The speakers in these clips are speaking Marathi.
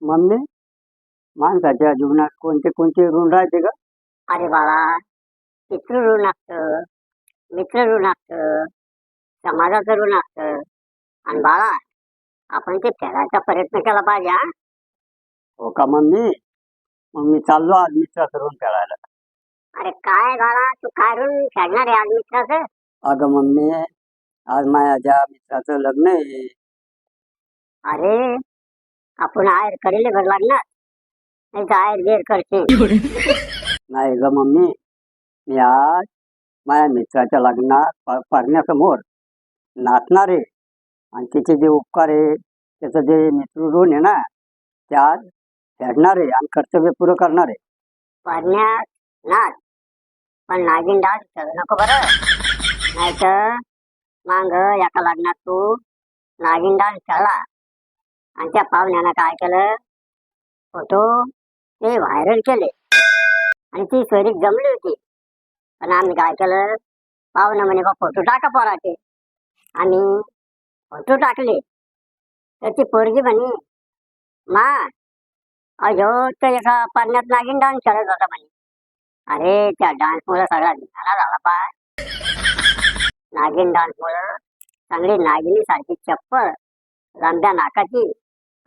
मम्मी, माणसाच्या जीवनात कोणते कोणते ऋण राहते ग? अरे बाळा, पितृ ऋण असतं, मित्र ऋण असतं, समाजाचं ऋण असतं. आणि बाळा, आपण ते फेडायचा प्रयत्न केला पाहिजे हा. हो का मम्मी? मग मी चाललो आज मित्राचं ऋण फेडायला. अरे काय बाळा, तू काय ऋण फेडणार आहे आज मित्राचं? अगं मम्मी, आज माझ्या मित्राचं लग्न आहे. अरे, आपण आहेर करेल घर लागणार, नाही तर आहेर बेर करशील. नाही ग मम्मी, मी आज माझ्या मित्राच्या लग्नात पारण्यासमोर नाचणार आहे. आणि त्याचे जे उपकार आहे, त्याचं जे मित्र ऋण आहे ना, ते आज फेडणार आहे आणि कर्तव्य पुरं करणार आहे. पारण्यात नाच, पण नागिन डान्स करू नको बरं. नाही तर मांग एका लग्नात तू नागिन डान्स खेळला आणि त्या पाहुण्यानं काय केलं, फोटो ते व्हायरल केले आणि ती सोयरीक जमली होती. पण आम्ही काय केलं, पाहुणं म्हणे बा फोटो टाका पोराचे. आम्ही फोटो टाकले तर ती पोरगी म्हणे, मा अयो तर एका पाण्यात नागिन डान्स खेळत होता म्हणे. अरे त्या डान्स मुळे सगळा धिंगाणा झाला पाय. नागिन डान्स मुळे चांगली नागिनी सारखी चप्पल, लांब्या नाकाची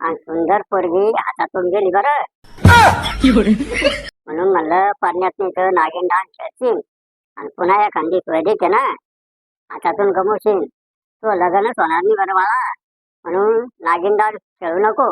आणि सुंदर पोरगी हातातून गेली बरं. म्हणून म्हणलं पाण्यात नाही तर नागिन डान्स खेळशील आणि पुन्हा एखादी सोयरीक आहे ना, हातातून गमवशील, तो लग्नच होणार नाही बरं बाळा. म्हणून नागिन डान्स खेळू नको.